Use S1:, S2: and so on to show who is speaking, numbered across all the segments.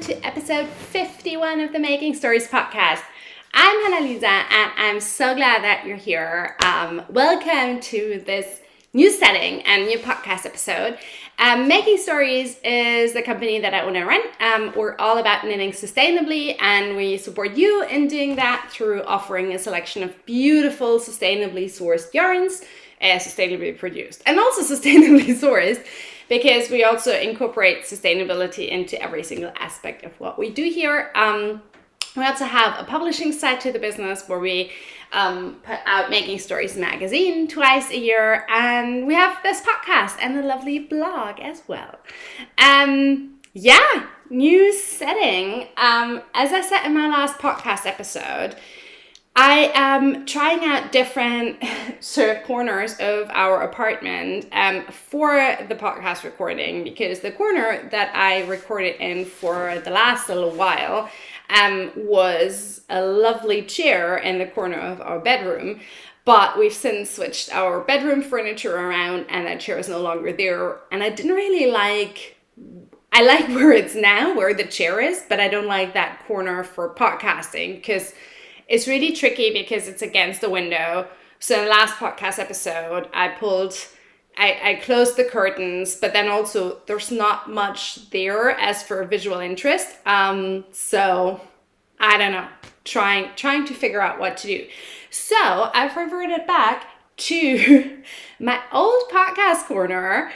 S1: to episode 51 of the Making Stories podcast. I'm Hannah-Lisa and I'm so glad that you're here. Welcome to this new setting and new podcast episode. Making Stories is the company that I own and run. We're all about knitting sustainably, and we support you in doing that through offering a selection of beautiful, sustainably sourced yarns, sustainably produced, and also sustainably sourced, because we also incorporate sustainability into every single aspect of what we do here. We also have a publishing side to the business where we put out Making Stories magazine twice a year, and we have this podcast and a lovely blog as well. New setting. As I said in my last podcast episode, I am trying out different sort of corners of our apartment for the podcast recording, because the corner that I recorded in for the last little while was a lovely chair in the corner of our bedroom. But we've since switched our bedroom furniture around and that chair is no longer there. And I didn't really I like where it's now, where the chair is, but I don't like that corner for podcasting because it's really tricky because it's against the window. So in the last podcast episode, I closed the curtains, but then also there's not much there as for visual interest. So I don't know, trying to figure out what to do. So I've reverted back to my old podcast corner.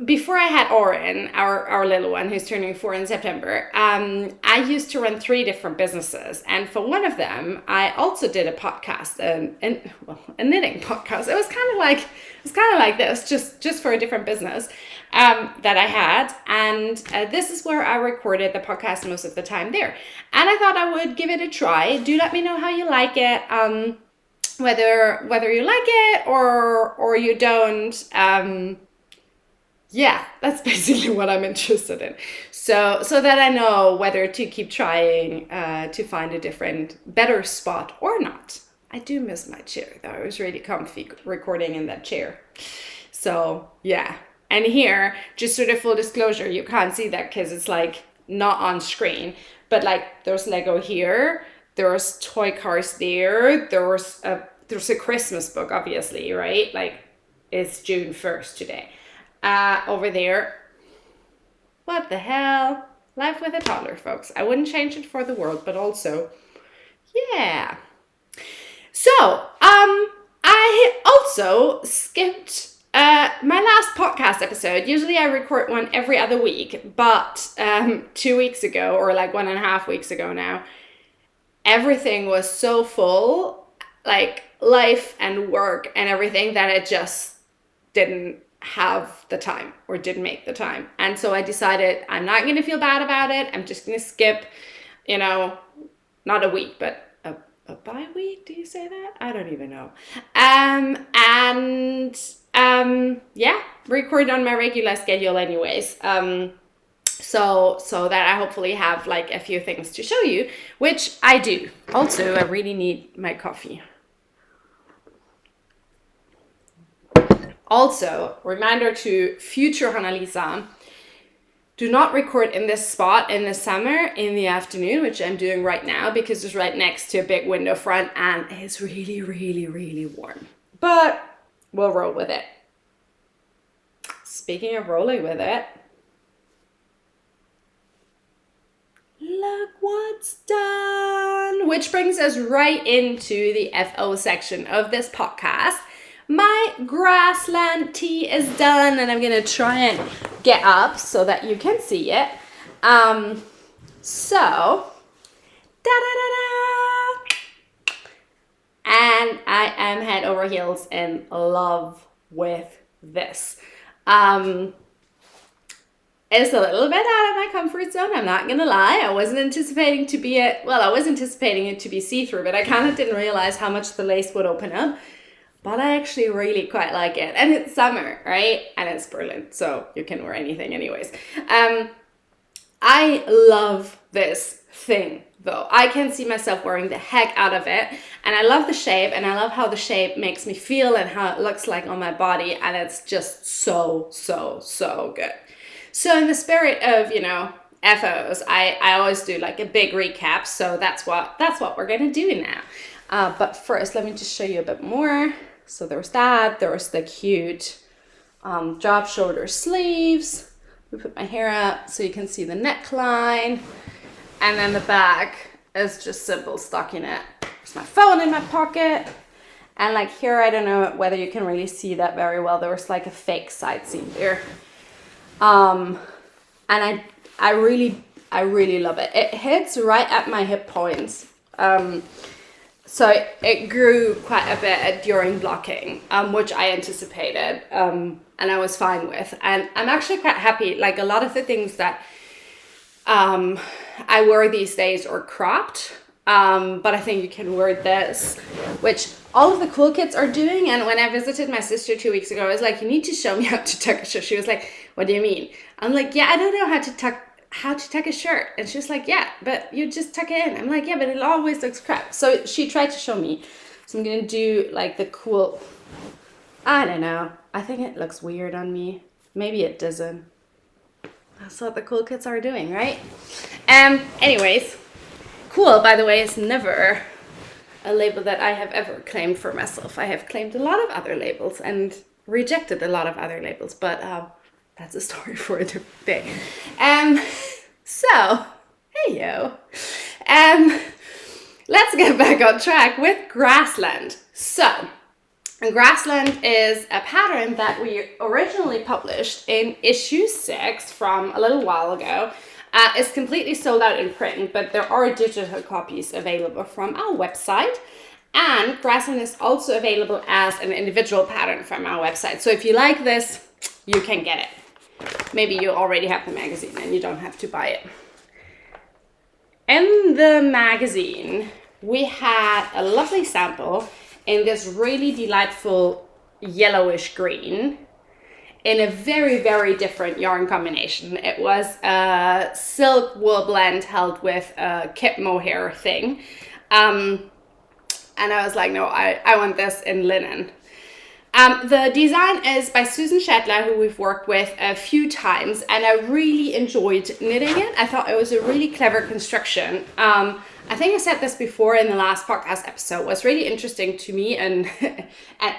S1: Before I had Oren, our little one who's turning 4 in September, I used to run 3 different businesses. And for one of them, I also did a podcast, a knitting podcast. It was kind of like this, just for a different business that I had. And this is where I recorded the podcast most of the time there. And I thought I would give it a try. Do let me know how you like it, whether you like it or you don't. Yeah, that's basically what I'm interested in. So that I know whether to keep trying to find a different, better spot or not. I do miss my chair though. It was really comfy recording in that chair. So yeah. And here, just sort of full disclosure, you can't see that because it's like not on screen. But like there's Lego here, there's toy cars there, there's a Christmas book, obviously, right? Like it's June 1st today. Over there, what the hell? Life with a toddler, folks. I wouldn't change it for the world, but also, yeah. So, I also skipped my last podcast episode. Usually I record one every other week, but 2 weeks ago, or like 1.5 weeks ago now, everything was so full, like life and work and everything, that I just didn't have the time or didn't make the time. And so I decided I'm not going to feel bad about it. I'm just going to skip, not a week, but a bi-week. Do you say that? I don't even know. Record on my regular schedule anyways. So that I hopefully have like a few things to show you, which I do. Also, I really need my coffee. Also, reminder to future Hannah-Lisa, do not record in this spot in the summer in the afternoon, which I'm doing right now because it's right next to a big window front and it's really, really, really warm. But we'll roll with it. Speaking of rolling with it, look what's done! Which brings us right into the FO section of this podcast. My Grassland Tee is done, and I'm gonna try and get up so that you can see it. So, da-da-da-da! And I am head over heels in love with this. It's a little bit out of my comfort zone, I'm not gonna lie. I wasn't anticipating it to be see-through, but I kind of didn't realize how much the lace would open up. But I actually really quite like it. And it's summer, right? And it's Berlin, so you can wear anything anyways. I love this thing, though. I can see myself wearing the heck out of it. And I love the shape, and I love how the shape makes me feel and how it looks like on my body. And it's just so, so, so good. So in the spirit of, FOs, I always do like a big recap. So that's what we're gonna do now. But first, let me just show you a bit more. So there was that. There was the cute drop shoulder sleeves. We put my hair up so you can see the neckline. And then the back is just simple stockinette. There's my phone in my pocket. And like here, I don't know whether you can really see that very well. There was like a fake side seam there. And I really love it. It hits right at my hip points. So it grew quite a bit during blocking, which I anticipated, and I was fine with. And I'm actually quite happy. Like a lot of the things that I wear these days are cropped, but I think you can wear this, which all of the cool kids are doing. And when I visited my sister 2 weeks ago, I was like, you need to show me how to tuck a shirt. She was like, what do you mean? I'm like, yeah, I don't know how to tuck a shirt. And she's like, yeah, but you just tuck it in. I'm like, yeah, but it always looks crap. So she tried to show me. So I'm going to do like the cool, I don't know. I think it looks weird on me. Maybe it doesn't. That's what the cool kids are doing, right? Anyways, cool, by the way, is never a label that I have ever claimed for myself. I have claimed a lot of other labels and rejected a lot of other labels, but that's a story for a different day. So, hey yo. Let's get back on track with Grassland. So, Grassland is a pattern that we originally published in issue 6 from a little while ago. It's completely sold out in print, but there are digital copies available from our website. And Grassland is also available as an individual pattern from our website. So if you like this, you can get it. Maybe you already have the magazine and you don't have to buy it. In the magazine, we had a lovely sample in this really delightful yellowish green in a very, very different yarn combination. It was a silk wool blend held with a kip mohair thing. And I was like, no, I want this in linen. The design is by Susan Schädler, who we've worked with a few times, and I really enjoyed knitting it. I thought it was a really clever construction. I think I said this before in the last podcast episode. What's really interesting to me and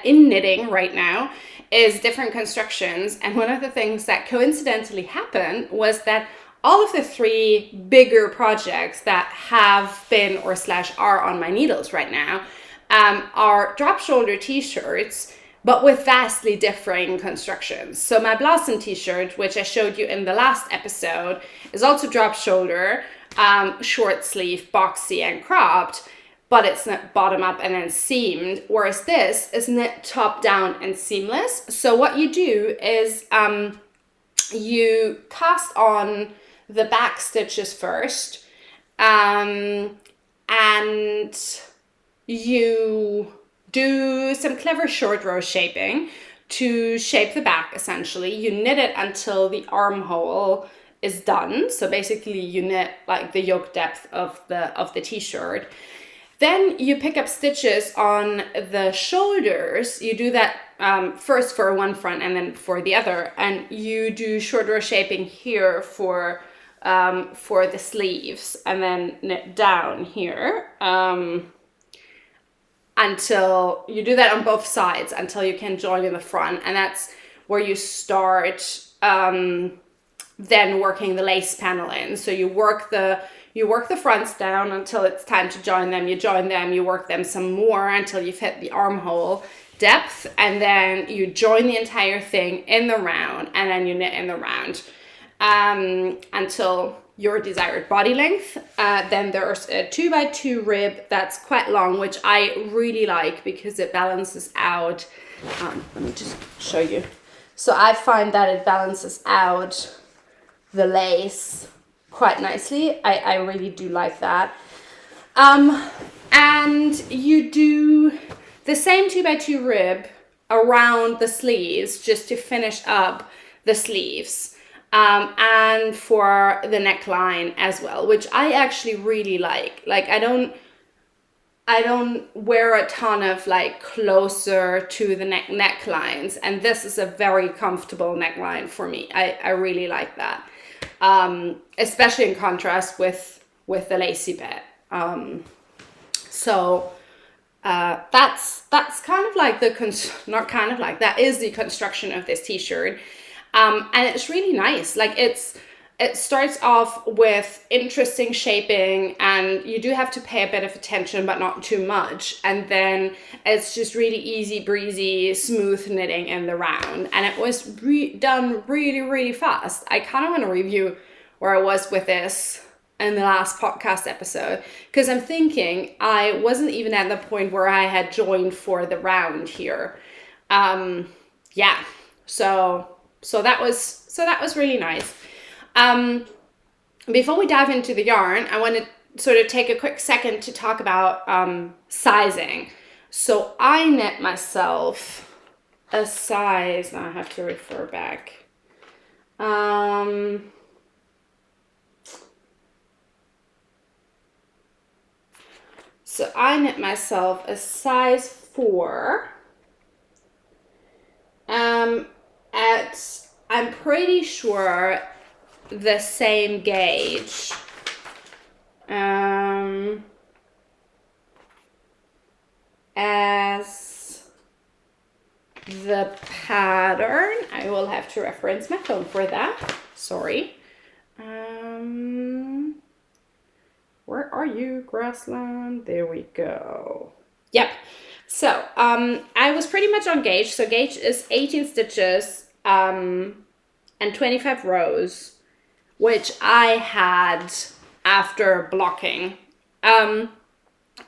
S1: in knitting right now is different constructions. And one of the things that coincidentally happened was that all of the 3 bigger projects that have been or / are on my needles right now are drop shoulder t-shirts, but with vastly differing constructions. So my Blossom t-shirt, which I showed you in the last episode, is also drop shoulder, short sleeve, boxy and cropped, but it's knit bottom up and then seamed, whereas this is knit top down and seamless. So what you do is you cast on the back stitches first, and you do some clever short row shaping to shape the back. Essentially, you knit it until the armhole is done. So basically you knit like the yoke depth of the t-shirt. Then you pick up stitches on the shoulders. You do that first for one front and then for the other, and you do short row shaping here for the sleeves, and then knit down here until you do that on both sides until you can join in the front, and that's where you start then working the lace panel in. So you work the fronts down until it's time to join them. You join them, you work them some more until you've hit the armhole depth, and then you join the entire thing in the round, and then you knit in the round until your desired body length. Then there's a 2x2 rib that's quite long, which I really like because it balances out. Let me just show you. So I find that it balances out the lace quite nicely. I really do like that. And you do the same 2x2 rib around the sleeves just to finish up the sleeves. And for the neckline as well, which I actually really like. Like, I don't I don't wear a ton of like closer to the necklines, and this is a very comfortable neckline for me. I really like that, especially in contrast with the lacy bit. So that's kind of like not kind of like, that is the construction of this t-shirt, and it's really nice. Like it starts off with interesting shaping, and you do have to pay a bit of attention, but not too much. And then it's just really easy breezy, smooth knitting in the round. And it was done really, really fast. I kind of want to review where I was with this in the last podcast episode, because I'm thinking I wasn't even at the point where I had joined for the round here. Yeah, so that was really nice. Before we dive into the yarn, I want to sort of take a quick second to talk about sizing. So I knit myself a size, now I have to refer back. So I knit myself a size 4 at, I'm pretty sure, the same gauge as the pattern. I will have to reference my phone for that. Sorry. Where are you, Grassland? There we go. Yep. So I was pretty much on gauge. So gauge is 18 stitches and 25 rows, which I had after blocking. I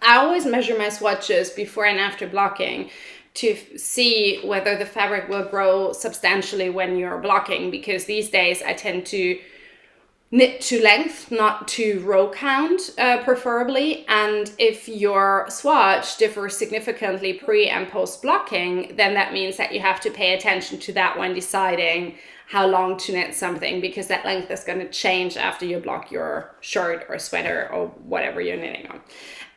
S1: always measure my swatches before and after blocking to see whether the fabric will grow substantially when you're blocking, because these days I tend to knit to length, not to row count, preferably. And if your swatch differs significantly pre and post blocking, then that means that you have to pay attention to that when deciding how long to knit something, because that length is going to change after you block your shirt or sweater or whatever you're knitting on.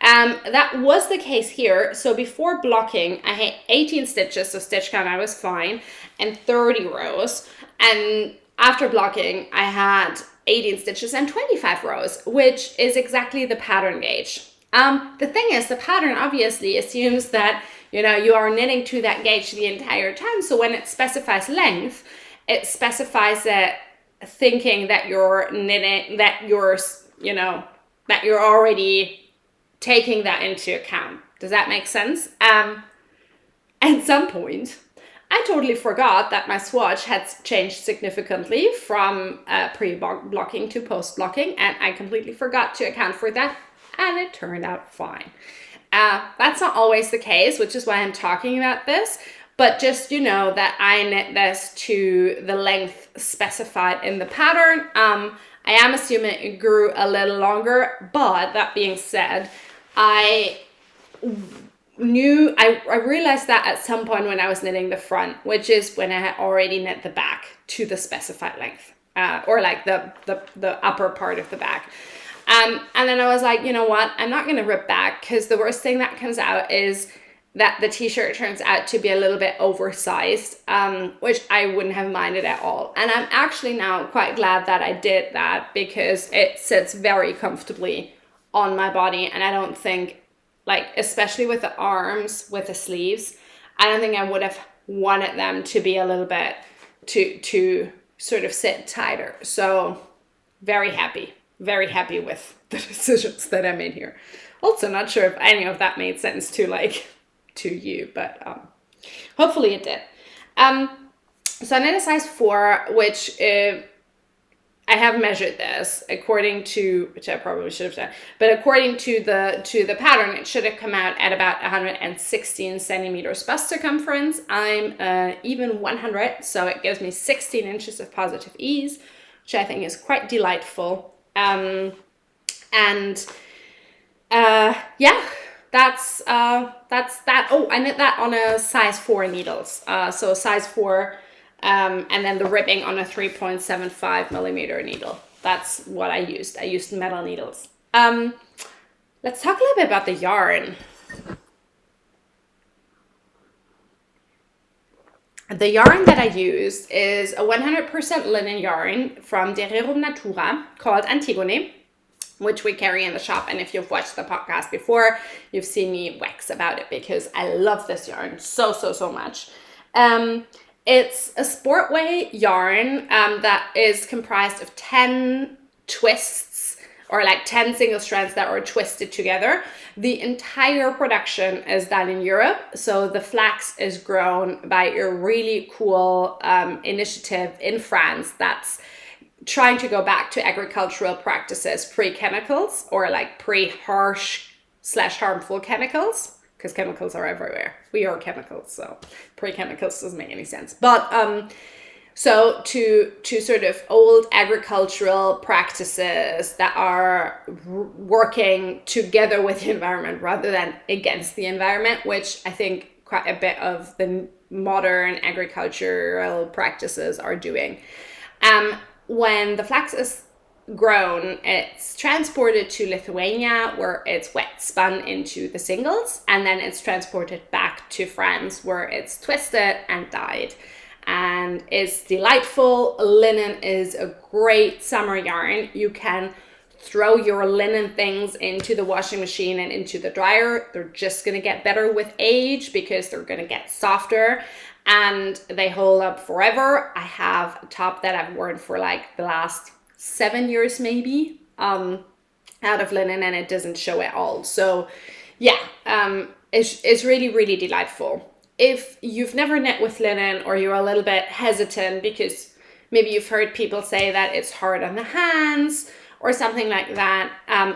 S1: That was the case here. So before blocking, I had 18 stitches, so stitch count I was fine, and 30 rows. And after blocking, I had 18 stitches and 25 rows, which is exactly the pattern gauge. The thing is, the pattern obviously assumes that, you know, you are knitting to that gauge the entire time. So when it specifies length, it specifies it thinking that you're knitting, that you're, you know, that you're already taking that into account. Does that make sense? At some point, I totally forgot that my swatch had changed significantly from pre-blocking to post-blocking, and I completely forgot to account for that, and it turned out fine. That's not always the case, which is why I'm talking about this, but just, you know, that I knit this to the length specified in the pattern. I am assuming it grew a little longer, but that being said, I realized that at some point when I was knitting the front, which is when I had already knit the back to the specified length, or like the upper part of the back. And then I was like, you know what, I'm not going to rip back, because the worst thing that comes out is that the t-shirt turns out to be a little bit oversized, which I wouldn't have minded at all. And I'm actually now quite glad that I did that, because it sits very comfortably on my body, and I don't think, like, especially with the arms, with the sleeves, I don't think I would have wanted them to be a little bit to sort of sit tighter. So very happy with the decisions that I made here. Also not sure if any of that made sense to you, but hopefully it did. So I knit a size 4, which I have measured this according to, which I probably should have done, but according to the pattern, it should have come out at about 116 centimeters bust circumference. I'm even 100, so it gives me 16 inches of positive ease, which I think is quite delightful. Yeah, that's that. Oh, I knit that on a size 4 needles. So size 4. And then the ribbing on a 3.75 millimeter needle. That's what I used. I used metal needles. Let's talk a little bit about the yarn. The yarn that I use is a 100% linen yarn from the Rerum Natura called Antigone, which we carry in the shop. And if you've watched the podcast before, you've seen me wax about it because I love this yarn so much. It's a sportway yarn that is comprised of 10 twists, or like 10 single strands that are twisted together. The entire production is done in Europe. So the flax is grown by a really cool initiative in France that's trying to go back to agricultural practices pre-chemicals, or like pre-harsh/harmful chemicals, because chemicals are everywhere. We are chemicals, so pre-chemicals doesn't make any sense. But so to sort of old agricultural practices that are working together with the environment rather than against the environment, which I think quite a bit of the modern agricultural practices are doing. When the flax is grown, it's transported to Lithuania, where it's wet spun into the singles, and then it's transported back to France, where it's twisted and dyed. And it's delightful. Linen is a great summer yarn. You can throw your linen things into the washing machine and into the dryer. They're just going to get better with age because they're going to get softer, and they hold up forever. I have a top that I've worn for like the last 7 years maybe out of linen, and it doesn't show at all. So yeah, it's really delightful. If you've never knit with linen, or you're a little bit hesitant because maybe you've heard people say that it's hard on the hands or something like that,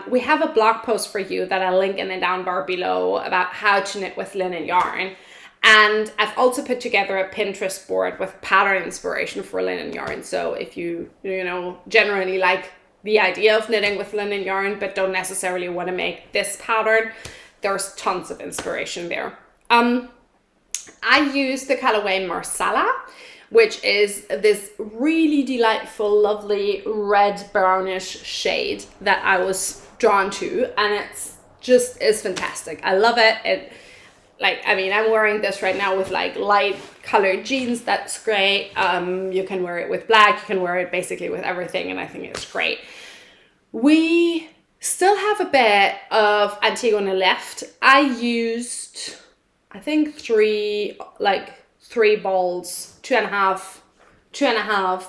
S1: we have a blog post for you that I'll link in the down bar below about how to knit with linen yarn. And I've also put together a Pinterest board with pattern inspiration for linen yarn. So if you generally like the idea of knitting with linen yarn, but don't necessarily want to make this pattern, there's tons of inspiration there. I use the colorway Marsala, which is this really delightful, lovely red brownish shade that I was drawn to, and it's just is fantastic. I love it. I'm wearing this right now with like light colored jeans. That's great. You can wear it with black. You can wear it basically with everything, and I think it's great. We still have a bit of Antigone left. I used, I think three balls, two and a half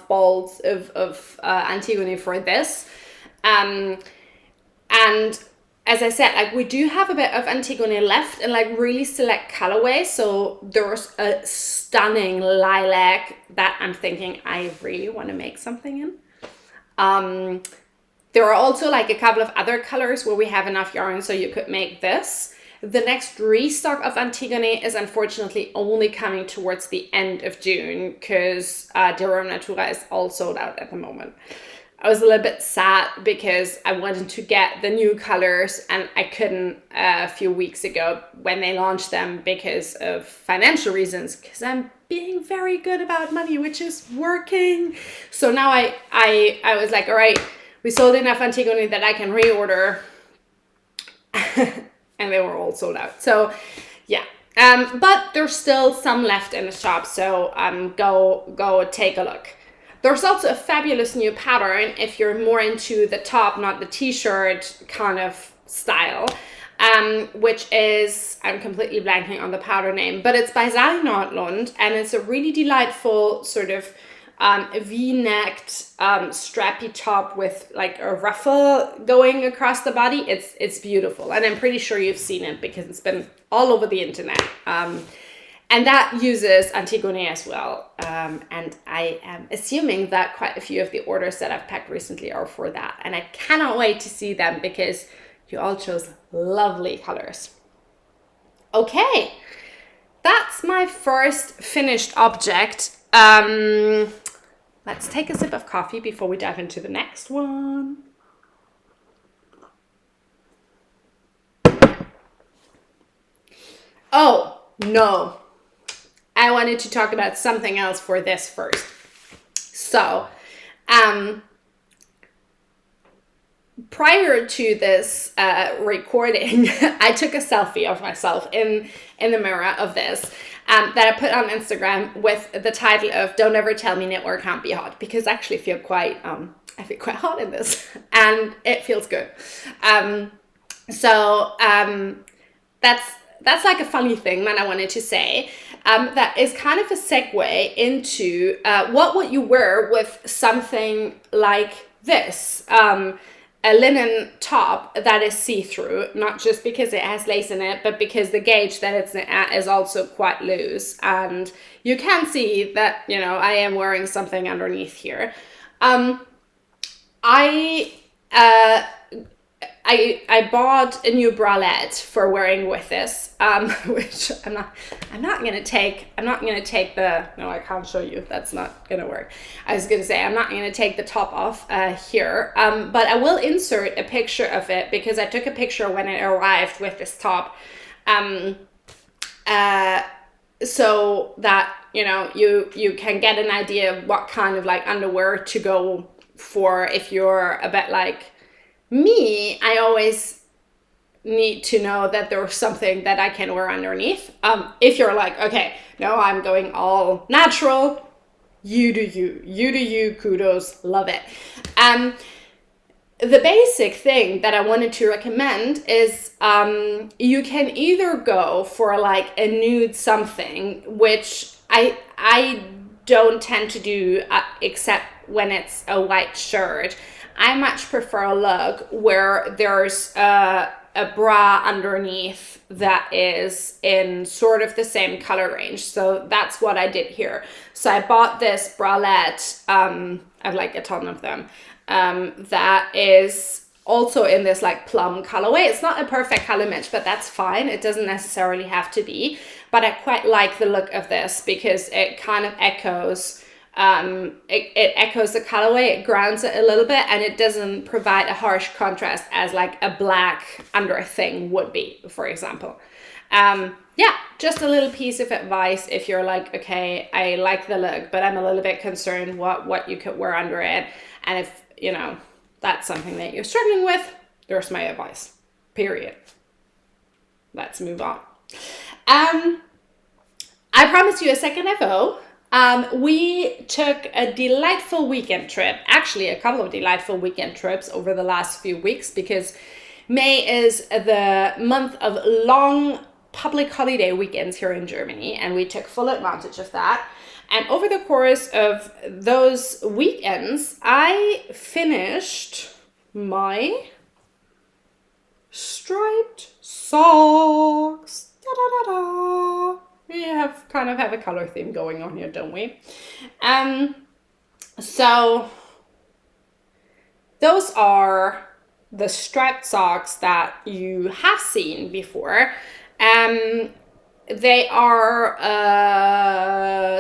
S1: balls of Antigone for this. And as I said, like we do have a bit of Antigone left in like really select colorways. So there's a stunning lilac that I'm thinking I really want to make something in. There are also like a couple of other colors where we have enough yarn so you could make this. The next restock of Antigone is unfortunately only coming towards the end of June because Rerum Natura is all sold out at the moment. I was a little bit sad because I wanted to get the new colors and I couldn't a few weeks ago when they launched them because of financial reasons, because I'm being very good about money, which is working. So now I was like, all right, we sold enough Antigone that I can reorder. And they were all sold out. So yeah, but there's still some left in the shop. So go take a look. There's also a fabulous new pattern if you're more into the top, not the t-shirt kind of style, which is, I'm completely blanking on the pattern name, but it's by Sari Nordlund, and it's a really delightful sort of V-necked strappy top with like a ruffle going across the body. It's beautiful, and I'm pretty sure you've seen it because it's been all over the internet. And that uses Antigone as well. And I am assuming that quite a few of the orders that I've packed recently are for that. And I cannot wait to see them because you all chose lovely colors. Okay, that's my first finished object. Let's take a sip of coffee before we dive into the next one. Oh, no. I wanted to talk about something else for this first. So, prior to this recording, I took a selfie of myself in the mirror of this. that I put on Instagram with the title of "Don't Ever Tell Me Knitwear Can't Be Hot," because I actually feel quite hot in this, and it feels good. So that's like a funny thing that I wanted to say. That is kind of a segue into what would you wear with something like this. A linen top that is see-through, not just because it has lace in it, but because the gauge that it's at is also quite loose. And you can see that, you know, I am wearing something underneath here. I bought a new bralette for wearing with this, which I'm not gonna take the, no, I can't show you, that's not gonna work. I was gonna say, I'm not gonna take the top off here, but I will insert a picture of it because I took a picture when it arrived with this top, so that, you know, you can get an idea of what kind of like underwear to go for if you're a bit like me. I always need to know that there's something that I can wear underneath. If you're like, okay, no, I'm going all natural, you do you, kudos, love it. The basic thing that I wanted to recommend is you can either go for like a nude something, which I don't tend to do except when it's a white shirt. I much prefer a look where there's a bra underneath that is in sort of the same color range. So that's what I did here. So I bought this bralette, I've like a ton of them, that is also in this like plum colorway. It's not a perfect color match, but that's fine. It doesn't necessarily have to be. But I quite like the look of this because it kind of echoes it echoes the colorway, it grounds it a little bit, and it doesn't provide a harsh contrast as like a black under thing would be, for example. Yeah, just a little piece of advice if you're like, okay, I like the look, but I'm a little bit concerned what you could wear under it. And if, you know, that's something that you're struggling with, there's my advice, period. Let's move on. I promised you a second FO. We took a delightful weekend trip, actually a couple of delightful weekend trips over the last few weeks, because May is the month of long public holiday weekends here in Germany, and we took full advantage of that. And over the course of those weekends, I finished my striped socks. Da-da-da-da. We kind of have a color theme going on here, don't we? So those are the striped socks that you have seen before. They are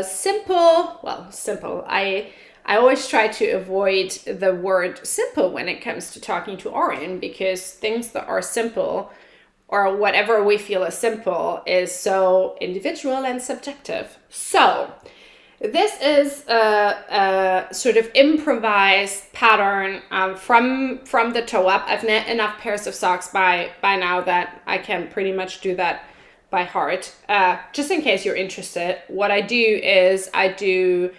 S1: simple. I always try to avoid the word simple when it comes to talking to Orion, because things that are simple, or whatever we feel is simple, is so individual and subjective. So this is a sort of improvised pattern from the toe up. I've knit enough pairs of socks by now that I can pretty much do that by heart. Just in case you're interested, what I do is I do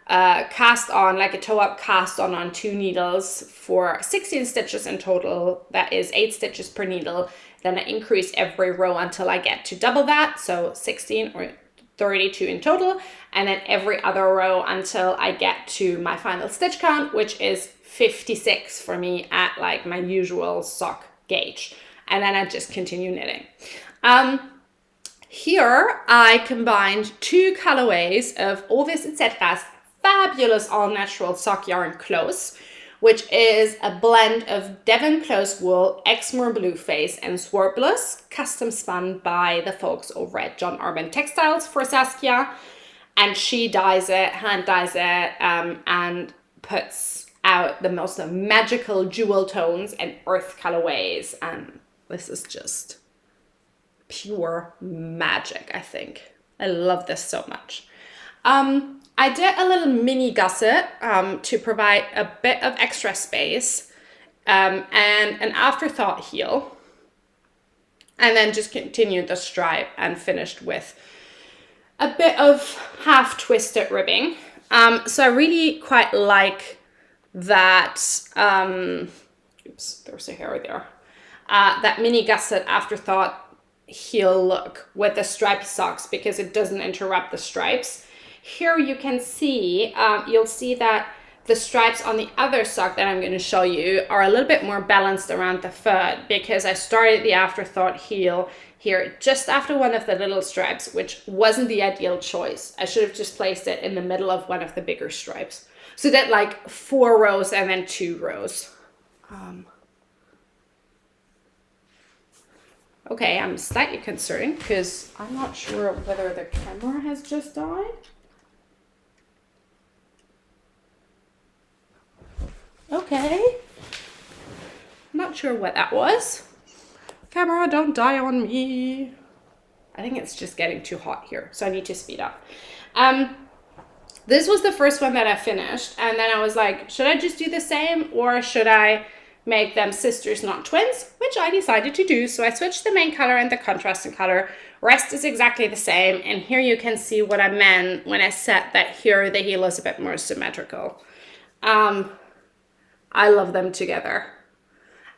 S1: cast on, like a toe up cast on 2 needles for 16 stitches in total. That is 8 stitches per needle. Then I increase every row until I get to double that, so 16 or 32 in total, and then every other row until I get to my final stitch count, which is 56 for me at like my usual sock gauge. And then I just continue knitting. Here I combined 2 colorways of Ovis, etc.'s fabulous all-natural sock yarn close, which is a blend of Devon close wool, Exmoor Blueface, and Swarblus, custom spun by the folks over at John Arbon Textiles for Saskia. And she dyes it, hand dyes it, and puts out the most magical jewel tones and earth colorways. And this is just pure magic, I think. I love this so much. I did a little mini gusset to provide a bit of extra space, and an afterthought heel, and then just continued the stripe and finished with a bit of half twisted ribbing. So I really quite like that, oops, there's a hair there, that mini gusset afterthought heel look with the stripy socks, because it doesn't interrupt the stripes. Here you can see, you'll see that the stripes on the other sock that I'm going to show you are a little bit more balanced around the foot, because I started the afterthought heel here just after one of the little stripes, which wasn't the ideal choice. I should have just placed it in the middle of one of the bigger stripes. So that like 4 rows and then 2 rows. Okay, I'm slightly concerned because I'm not sure whether the camera has just died. Okay. Not sure what that was. Camera, don't die on me. I think it's just getting too hot here, so I need to speed up. This was the first one that I finished, and then I was like, should I just do the same, or should I make them sisters, not twins? Which I decided to do. So I switched the main color and the contrasting color. Rest is exactly the same, and here you can see what I meant when I said that here the heel is a bit more symmetrical. I love them together.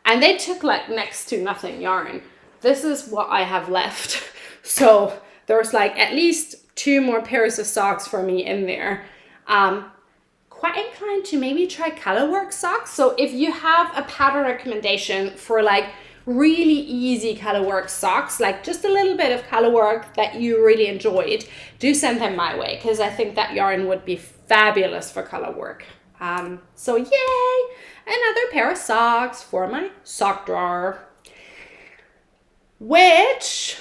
S1: And they took like next to nothing yarn. This is what I have left. So there's like at least 2 more pairs of socks for me in there. Quite inclined to maybe try colorwork socks. So if you have a pattern recommendation for like really easy colorwork socks, like just a little bit of colorwork that you really enjoyed, do send them my way, because I think that yarn would be fabulous for colorwork. So yay, another pair of socks for my sock drawer. Which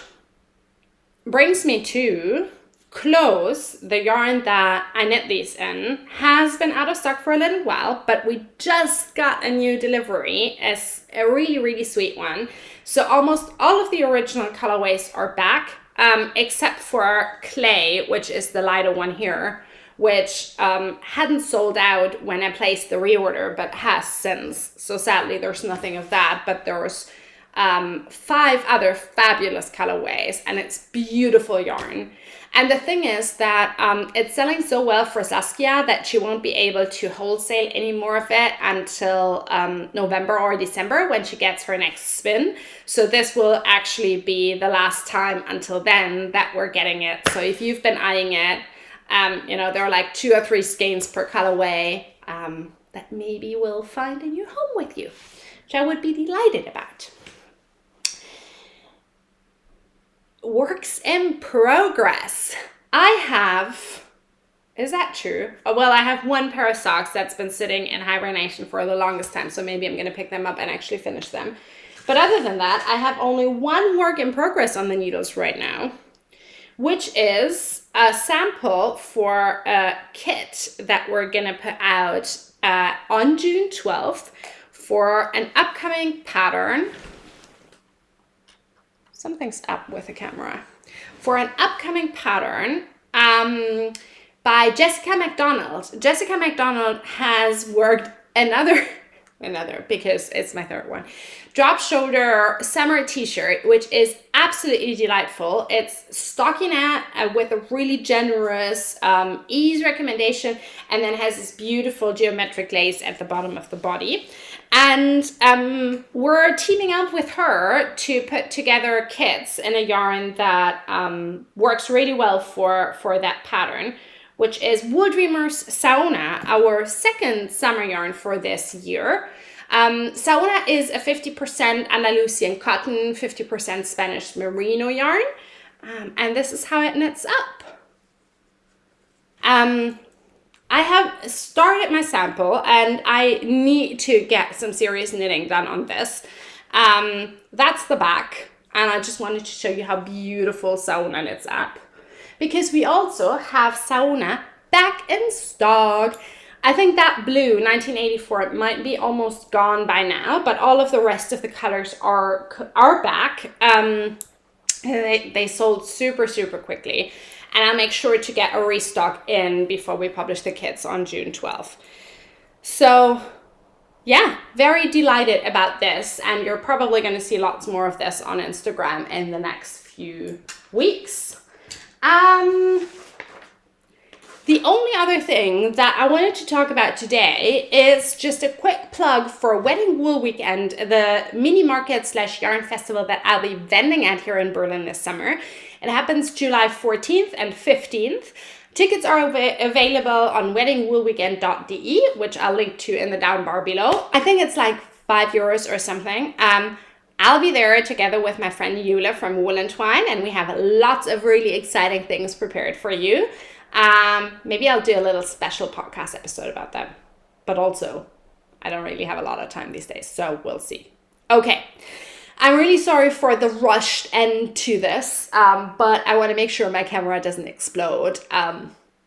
S1: brings me to clothes. The yarn that I knit these in has been out of stock for a little while, but we just got a new delivery. It's a really, really sweet one. So almost all of the original colorways are back, except for Clay, which is the lighter one here, which hadn't sold out when I placed the reorder, but has since. So sadly, there's nothing of that, but there's 5 other fabulous colorways, and it's beautiful yarn. And the thing is that it's selling so well for Saskia that she won't be able to wholesale any more of it until November or December, when she gets her next spin. So this will actually be the last time until then that we're getting it. So if you've been eyeing it, you know, there are like 2 or 3 skeins per colorway that maybe will find a new home with you, which I would be delighted about. Works in progress. I have, is that true? Oh, well, I have 1 pair of socks that's been sitting in hibernation for the longest time, so maybe I'm going to pick them up and actually finish them. But other than that, I have only 1 work in progress on the needles right now, which is a sample for a kit that we're going to put out on June 12th for an upcoming pattern. Something's up with the camera. For an upcoming pattern by Jessica McDonald. Jessica McDonald has worked another, because it's my 3rd one, drop shoulder summer t-shirt, which is absolutely delightful. It's stockinette with a really generous ease recommendation, and then has this beautiful geometric lace at the bottom of the body. And we're teaming up with her to put together kits in a yarn that works really well for that pattern, which is Wooldreamers Saona, our 2nd summer yarn for this year. Saona is a 50% Andalusian cotton, 50% Spanish merino yarn, and this is how it knits up. I have started my sample, and I need to get some serious knitting done on this. That's the back, and I just wanted to show you how beautiful Saona knits up, because we also have Saona back in stock. I think that blue 1984 might be almost gone by now, but all of the rest of the colors are back. They sold super, super quickly. And I'll make sure to get a restock in before we publish the kits on June 12th. So yeah, very delighted about this. And you're probably going to see lots more of this on Instagram in the next few weeks. The only other thing that I wanted to talk about today is just a quick plug for Wedding Wool Weekend, the mini market / yarn festival that I'll be vending at here in Berlin this summer. It happens July 14th and 15th. Tickets are available on weddingwoolweekend.de, which I'll link to in the down bar below. I think it's like €5 or something. I'll be there together with my friend Eula from Wool & Twine, and we have lots of really exciting things prepared for you. Maybe I'll do a little special podcast episode about that. But also, I don't really have a lot of time these days, so we'll see. Okay, I'm really sorry for the rushed end to this, but I want to make sure my camera doesn't explode.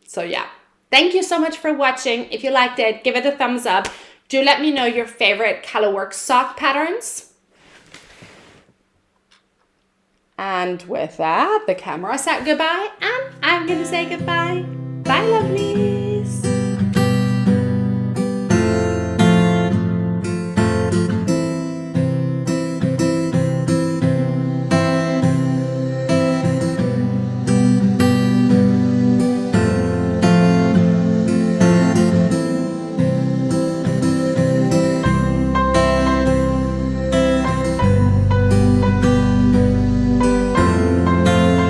S1: So yeah, thank you so much for watching. If you liked it, give it a thumbs up. Do let me know your favorite colorwork sock patterns. And with that, the camera said goodbye, and I'm going to say goodbye. Bye, lovely.